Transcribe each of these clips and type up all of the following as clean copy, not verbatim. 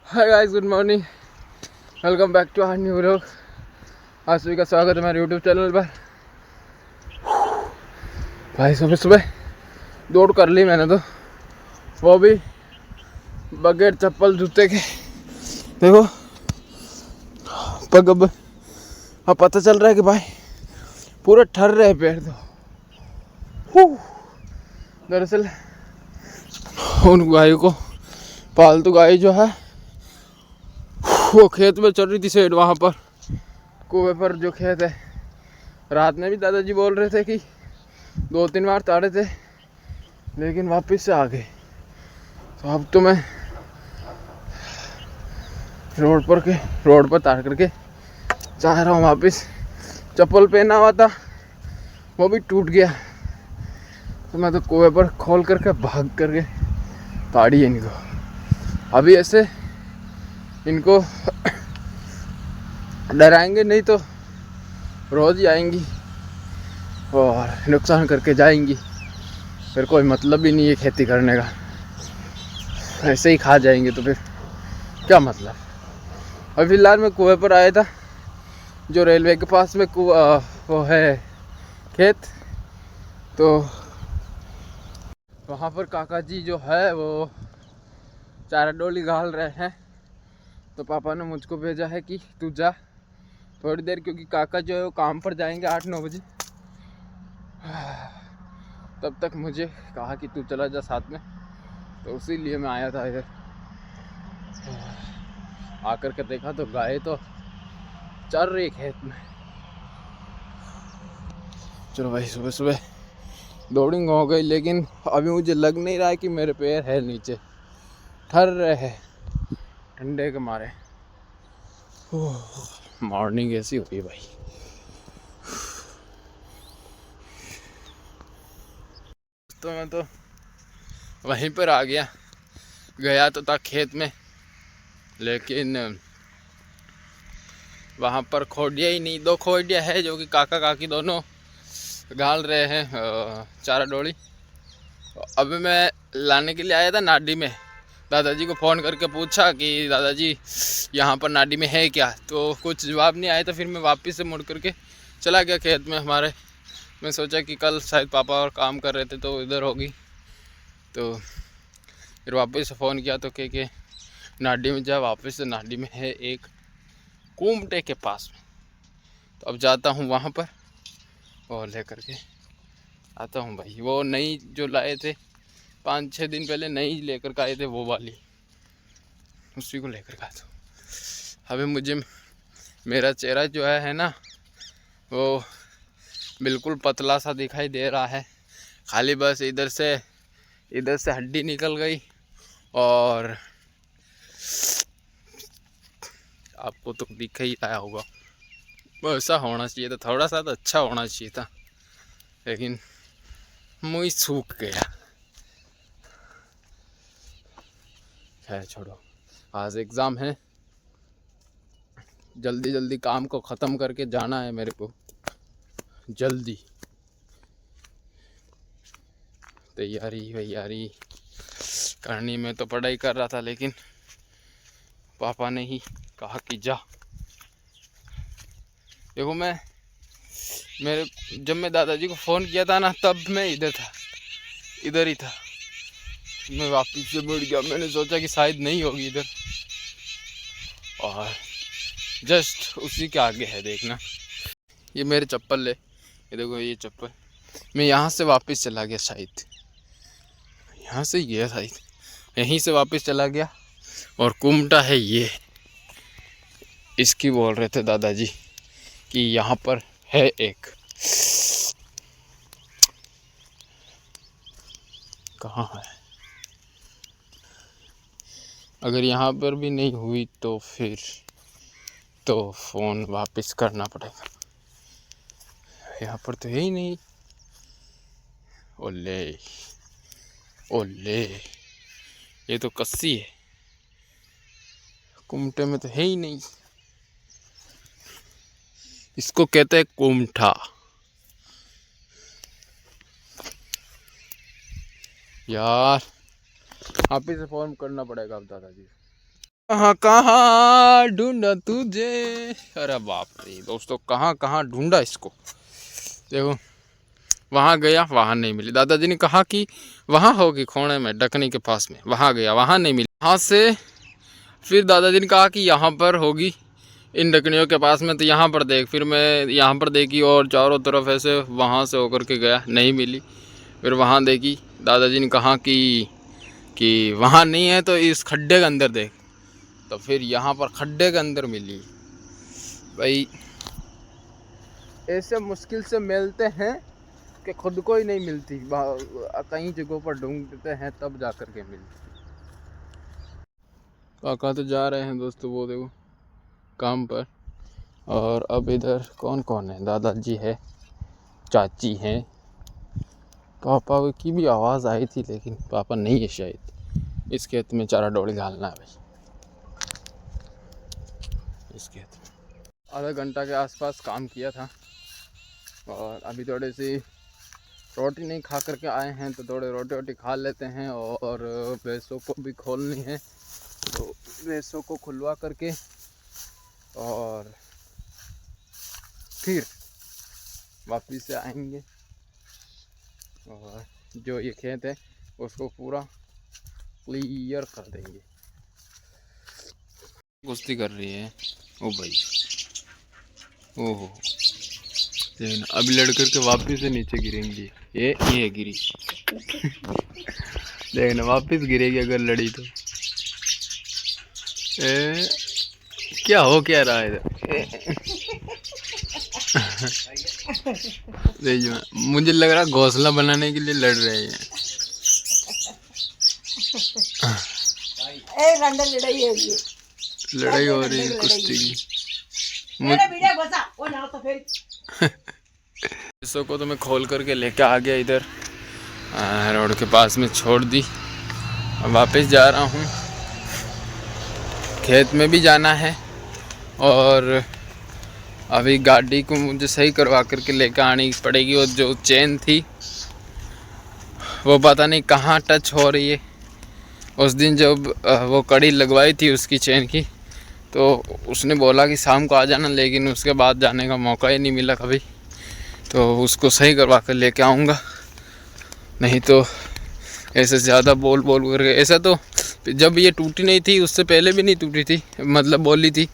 Hi guys, good morning, welcome back to our new vlog. आप सभी का स्वागत है मेरे यूट्यूब चैनल पर। भाई सुबह सुबह दौड़ कर ली मैंने तो, वो भी बगैर चप्पल जूते के। देखो पग अब पता चल रहा है कि भाई पूरे ठर रहे पैर तो। दरअसल उन गायों को, पालतू गाय जो है वो खेत में चल रही थी साइड, वहाँ पर कुएं पर जो खेत है। रात में भी दादाजी बोल रहे थे कि 2-3 बार ताड़े थे लेकिन वापस से आ गए। तो अब तो मैं रोड पर ताड़ करके चाह रहा हूँ वापस। चप्पल पहना हुआ था वो भी टूट गया, तो मैं तो कुएं पर खोल करके भाग करके ताड़ी है इनको। अभी ऐसे इनको डराएंगे नहीं तो रोज ही आएंगी और नुकसान करके जाएंगी। फिर कोई मतलब ही नहीं है खेती करने का, ऐसे ही खा जाएंगे तो फिर क्या मतलब। अभी फिलहाल मैं कुएं पर आया था, जो रेलवे के पास में वो है खेत, तो वहाँ पर काका जी जो है वो चारा डोली गाल रहे हैं। तो पापा ने मुझको भेजा है कि तू जा थोड़ी देर, क्योंकि काका जो है वो काम पर जाएंगे 8-9 बजे। तब तक मुझे कहा कि तू चला जा साथ में, तो उसी मैं आया था इधर। आकर के देखा तो गाय तो चल रही खेत में। चलो भाई, सुबह सुबह दौड़िंग हो गई, लेकिन अभी मुझे लग नहीं रहा है कि मेरे पैर है नीचे, ठर रहे हैं ठंडे के मारे। मॉर्निंग ऐसी हुई भाई। तो मैं तो वहीं पर आ गया तो था खेत में, लेकिन वहाँ पर खोडिया ही नहीं। 2 खोडिया है जो कि काका काकी दोनों गाल रहे हैं चारा डोली। अभी मैं लाने के लिए आया था नाडी में। दादाजी को फ़ोन करके पूछा कि दादाजी यहाँ पर नाडी में है क्या, तो कुछ जवाब नहीं आया। तो फिर मैं वापस से मुड़ करके चला गया खेत में हमारे। मैं सोचा कि कल शायद पापा और काम कर रहे थे तो इधर होगी, तो फिर वापस से फ़ोन किया तो के नाडी में जा। वापस से नाडी में है एक कुमटे के पास में, तो अब जाता हूँ वहाँ पर और ले करके आता हूँ भाई। वो नई जो लाए थे 5-6 दिन पहले, नई लेकर के आए थे वो वाली, उसी को लेकर के आता हूँ। अभी मुझे मेरा चेहरा जो है ना वो बिल्कुल पतला सा दिखाई दे रहा है, खाली बस इधर से हड्डी निकल गई। और आपको तो दिख ही आया होगा, ऐसा होना चाहिए था, थोड़ा सा तो अच्छा होना चाहिए था, लेकिन मुँह सूख गया। खैर छोड़ो, आज एग्ज़ाम है, जल्दी जल्दी काम को ख़त्म करके जाना है मेरे को। जल्दी तैयारी करनी। में तो पढ़ाई कर रहा था, लेकिन पापा ने ही कहा कि जा। देखो जब मैं दादाजी को फ़ोन किया था ना, तब मैं इधर ही था। मैं वापस से मुड़ गया, मैंने सोचा कि शायद नहीं होगी इधर, और जस्ट उसी के आगे है, देखना ये मेरे चप्पल है, ये देखो ये चप्पल। मैं यहाँ से वापस चला गया, शायद यहाँ से गया, शायद यहीं से वापस चला गया। और कुमटा है ये, इसकी बोल रहे थे दादाजी कि यहाँ पर है एक। कहाँ है? अगर यहाँ पर भी नहीं हुई तो फिर तो फ़ोन वापस करना पड़ेगा। यहाँ पर तो है ही नहीं। ओले ओले, ये तो कस्सी है, कुमटे में तो है ही नहीं। इसको कहते हैं कुमठा। यार वापस से फ़ोन करना पड़ेगा अब दादाजी। कहाँ कहाँ ढूंढा तुझे। अरे बाप रे दोस्तों, कहाँ कहाँ ढूंढा इसको। देखो वहाँ गया, वहाँ नहीं मिली। दादाजी ने कहा कि वहाँ होगी खोने में, डकनी के पास में। वहाँ गया, वहाँ नहीं मिली। वहाँ से फिर दादाजी ने कहा कि यहाँ पर होगी इन डकनियों के पास में, तो यहाँ पर देख। फिर मैं यहाँ पर देखी और चारों तरफ ऐसे वहाँ से होकर के गया, नहीं मिली। फिर वहाँ देखी, दादाजी ने कहा कि वहाँ नहीं है तो इस खड्डे के अंदर देख। तो फिर यहाँ पर खड्डे के अंदर मिली। भाई ऐसे मुश्किल से मिलते हैं कि खुद को ही नहीं मिलती, कई जगहों पर ढूंढते हैं तब जा कर के मिलती। काका तो जा रहे हैं दोस्तों, वो देखो काम पर। और अब इधर कौन कौन है, दादाजी है, चाची है, पापा की भी आवाज़ आई थी लेकिन पापा नहीं है शायद। इस खेत में चारा डोली डालना है भाई, इस खेत में आधा घंटा के आसपास काम किया था। और अभी थोड़ी सी रोटी नहीं खा करके आए हैं, तो थोड़े रोटी वोटी खा लेते हैं। और भैंसों को भी खोलनी है, तो भैंसों को खुलवा करके और फिर वापिस से आएंगे। और जो ये खेत है उसको पूरा क्लियर कर देंगे। कुश्ती कर रही है ओ भाई, ओहो अभी लड़कर के वापिस से नीचे गिरेंगी। ये गिरी देखना वापिस गिरेगी अगर लड़ी तो। क्या हो क्या रहा है इधर मुझे लग रहा घोंसला बनाने के लिए लड़ रहे हैं। लड़ाई हो रही है कुश्ती की। भैंसों को तो मैं खोल करके लेके आ गया इधर, रोड के पास में छोड़ दी। अब वापस जा रहा हूँ, खेत में भी जाना है। और अभी गाड़ी को मुझे सही करवा करके लेकर आनी पड़ेगी। और जो चेन थी वो पता नहीं कहाँ टच हो रही है। उस दिन जब वो कड़ी लगवाई थी उसकी चेन की, तो उसने बोला कि शाम को आ जाना, लेकिन उसके बाद जाने का मौका ही नहीं मिला कभी। तो उसको सही करवा कर लेके आऊँगा, नहीं तो ऐसे ज़्यादा बोल करके। ऐसा तो जब ये टूटी नहीं थी उससे पहले भी नहीं टूटी थी, मतलब बोली थी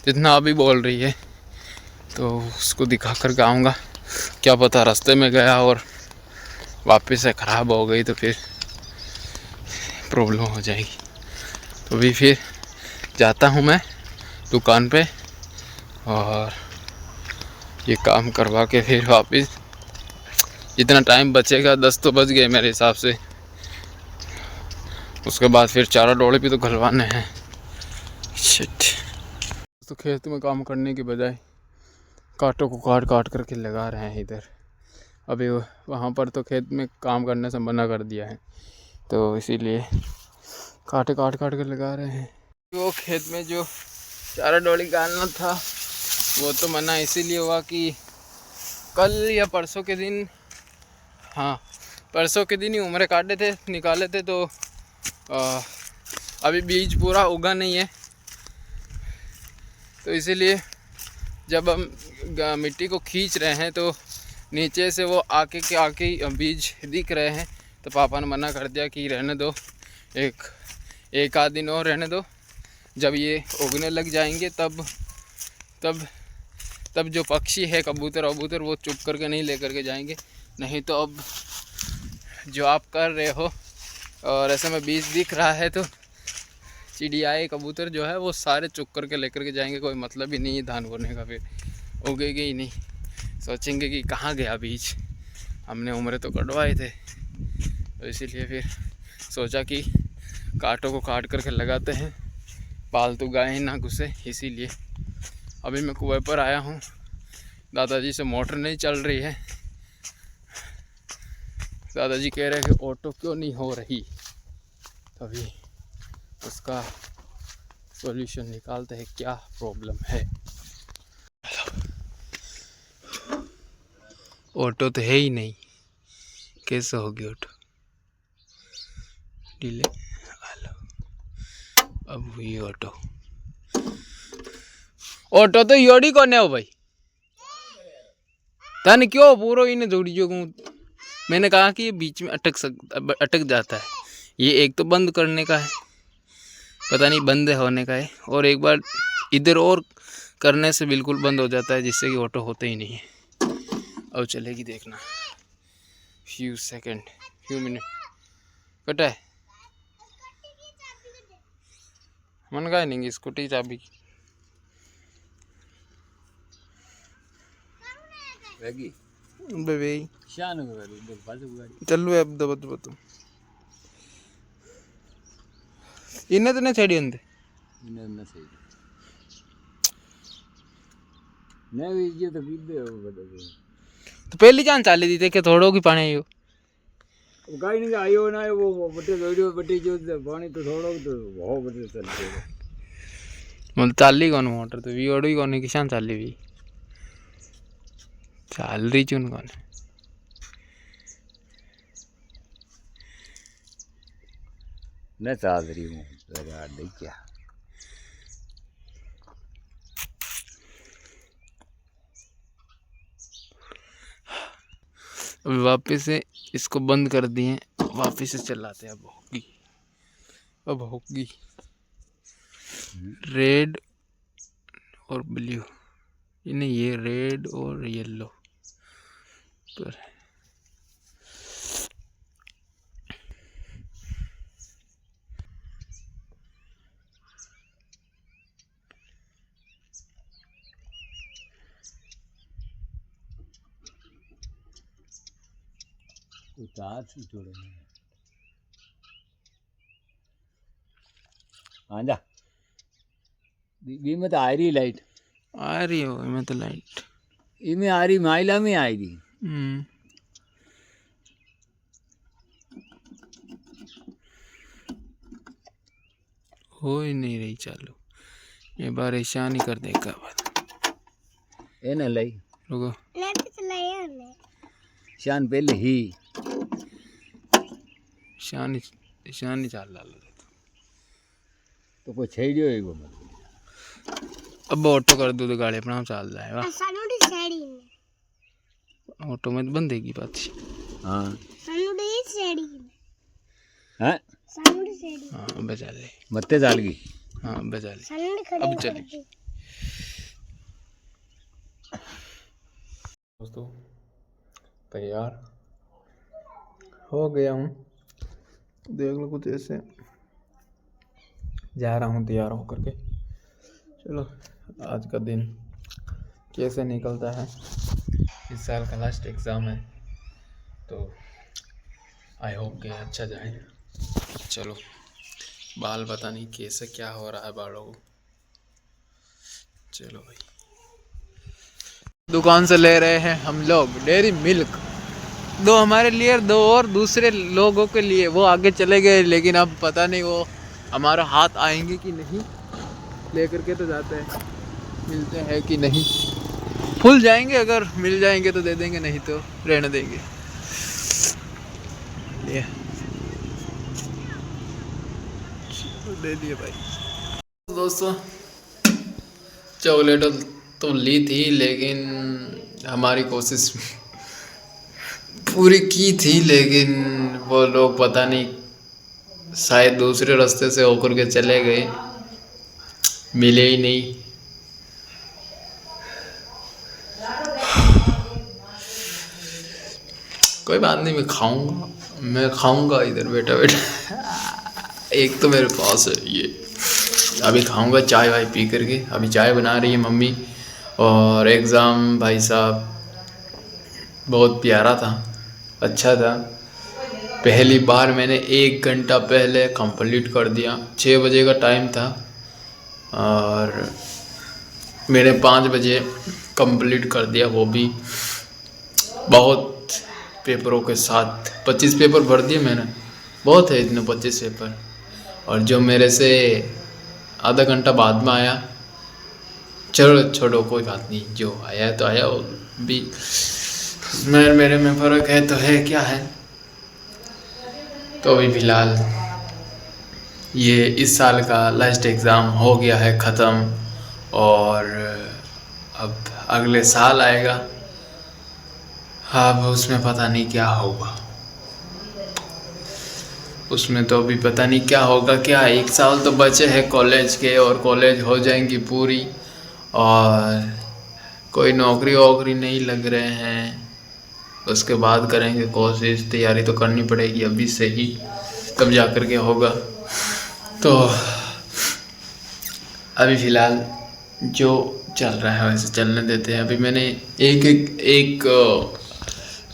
जितना अभी बोल रही है। तो उसको दिखा कर के आऊँगा, क्या पता रास्ते में गया और वापस से ख़राब हो गई तो फिर प्रॉब्लम हो जाएगी। तो भी फिर जाता हूँ मैं दुकान पे और ये काम करवा के फिर वापस, जितना टाइम बचेगा 10 तो बज गए मेरे हिसाब से। उसके बाद फिर चारा डोले भी तो घलवाने हैं। शिट, तो खेत में काम करने के बजाय कांटों को काट करके लगा रहे हैं इधर। अभी वहाँ पर तो खेत में काम करने से मना कर दिया है, तो इसीलिए काट कर लगा रहे हैं। वो खेत में जो चारा डोली डालना था वो तो मना इसीलिए हुआ कि कल या परसों के दिन, हाँ परसों के दिन ही उम्र काटे थे, निकाले थे। तो अभी बीज पूरा उगा नहीं है, तो इसीलिए जब हम मिट्टी को खींच रहे हैं तो नीचे से वो आके बीज दिख रहे हैं। तो पापा ने मना कर दिया कि रहने दो, एक आध दिन और रहने दो। जब ये उगने लग जाएंगे तब जो पक्षी है कबूतर वो चुप करके नहीं लेकर के जाएंगे। नहीं तो अब जो आप कर रहे हो और ऐसे में बीज दिख रहा है तो चिड़ियाए कबूतर जो है वो सारे चुप करके लेकर के जाएंगे। कोई मतलब ही नहीं है धान बोने का, फिर उगेगी ही नहीं। सोचेंगे कि कहाँ गया बीज, हमने उम्र तो कटवाए थे। तो इसीलिए फिर सोचा कि कांटों को काट करके लगाते हैं, पालतू गाय ना घुसे। इसीलिए अभी मैं कुएं पर आया हूँ, दादाजी से मोटर नहीं चल रही है। दादाजी कह रहे हैं कि ऑटो क्यों नहीं हो रही, तभी उसका सॉल्यूशन निकालते हैं क्या प्रॉब्लम है। ऑटो तो है ही नहीं, कैसे होगी ऑटो, डिले। अब हुई ऑटो। ऑटो तो योड़ी कौन है वो भाई? तन क्यों पूरा इन्हें जोड़ी जो मैंने कहा कि ये बीच में अटक जाता है। ये एक तो बंद करने का है, पता नहीं बंद होने का है, और एक बार इधर और करने से बिल्कुल बंद हो जाता है, जिससे कि ऑटो होते ही नहीं है। अब चलेगी देखना, फ्यू सेकंड फ्यू मिनट कटा है। मन का नहीं स्कूटी चाबी चलो अब दबा दबा तुम इन्हें तो नहीं छेड़ी होंगे तो पहली जान चाली दी थे कि थोड़ो की पानी आयो गाय नहीं आयो ना वो बटे जोड़ियो बटे जो पानी तो थोड़ो तो बहुत बटे चलते मतलब चाली कौन मोटर तो वी ओडी कौन किसान चाली भी चाल रही चुन कौन न चाल रही हूँ लगा दे क्या अभी वापस से इसको बंद कर दिए, वापस से चलाते हैं। अब होगी रेड और ब्लू, इन्हें ये रेड और येलो पर उतार से जोड़े हाँ जा बी में तो आ रही लाइट आ रही हो मैं तो लाइट इमें आ रही माइला में आ रही हो ही नहीं रही चालू, ये बार ऐसा नहीं कर देगा बात ए न लई रुको शान पहले ही शान चाल ला तो कोई छेड़ियो ही वो अब ऑटो कर दो तो गाड़ी अपना चाल जाएगा। ऑटो में तो बंदेगी बात। हाँ हाँ हाँ बचा ले मत्ते चाल गई हाँ बचा ले अब चलेगी। दोस्तों तैयार हो गया हूँ, देख लो कुछ ऐसे जा रहा हूँ तैयार होकर के। चलो आज का दिन कैसे निकलता है, इस साल का लास्ट एग्ज़ाम है तो आई होप कि अच्छा जाए। चलो बाल पता नहीं कैसे क्या हो रहा है बालों को। चलो भाई दुकान से ले रहे हैं हम लोग डेयरी मिल्क, दो हमारे लिए दो और दूसरे लोगों के लिए। वो आगे चले गए लेकिन अब पता नहीं वो हमारा हाथ आएंगे कि नहीं, लेकर के तो जाते हैं, मिलते हैं कि नहीं। फुल जाएंगे, अगर मिल जाएंगे तो दे देंगे, नहीं तो रहने देंगे। ये ले लिए भाई। दोस्तों चॉकलेट तो ली थी लेकिन हमारी कोशिश पूरी की थी, लेकिन वो लोग पता नहीं शायद दूसरे रास्ते से होकर के चले गए, मिले ही नहीं। कोई बात नहीं, मैं खाऊंगा इधर बैठा बैठा। एक तो मेरे पास है ये, अभी खाऊंगा चाय वाय पी करके। अभी चाय बना रही है मम्मी। और एग्ज़ाम भाई साहब बहुत प्यारा था, अच्छा था। पहली बार मैंने 1 घंटा पहले कंप्लीट कर दिया। 6 बजे का टाइम था और मैंने 5 बजे कंप्लीट कर दिया, वो भी बहुत पेपरों के साथ। 25 पेपर भर दिए मैंने, बहुत है इतने 25 पेपर। और जो मेरे से आधा घंटा बाद में आया, चलो छोड़ो कोई बात नहीं, जो आया तो आया। वो भी मेरे में फ़र्क है तो है क्या है। तो अभी फ़िलहाल ये इस साल का लास्ट एग्ज़ाम हो गया है ख़त्म, और अब अगले साल आएगा। अब उसमें पता नहीं क्या होगा, उसमें तो अभी पता नहीं क्या होगा। क्या 1 साल तो बचे हैं कॉलेज के, और कॉलेज हो जाएंगी पूरी, और कोई नौकरी वोकरी नहीं लग रहे हैं। उसके बाद करेंगे कोशिश, तैयारी तो करनी पड़ेगी अभी से ही, तब जा कर के होगा। तो अभी फ़िलहाल जो चल रहा है वैसे चलने देते हैं। अभी मैंने एक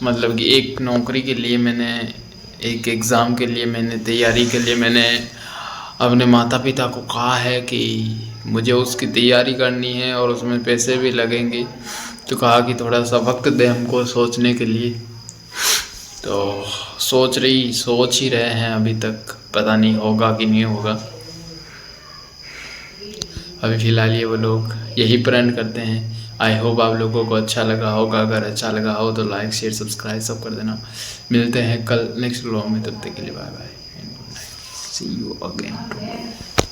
मतलब कि एक नौकरी के लिए मैंने, एक एग्ज़ाम के लिए मैंने, तैयारी के लिए मैंने अपने माता पिता को कहा है कि मुझे उसकी तैयारी करनी है और उसमें पैसे भी लगेंगे। तो कहा कि थोड़ा सा वक्त दे हमको सोचने के लिए। तो सोच ही रहे हैं, अभी तक पता नहीं होगा कि नहीं होगा। अभी फ़िलहाल ये वो लोग यही प्लान करते हैं। आई होप आप लोगों को अच्छा लगा होगा। अगर अच्छा लगा हो तो लाइक शेयर सब्सक्राइब सब कर देना। मिलते हैं कल नेक्स्ट व्लॉग में, तब तक के लिए bye bye and good night, see you again tomorrow.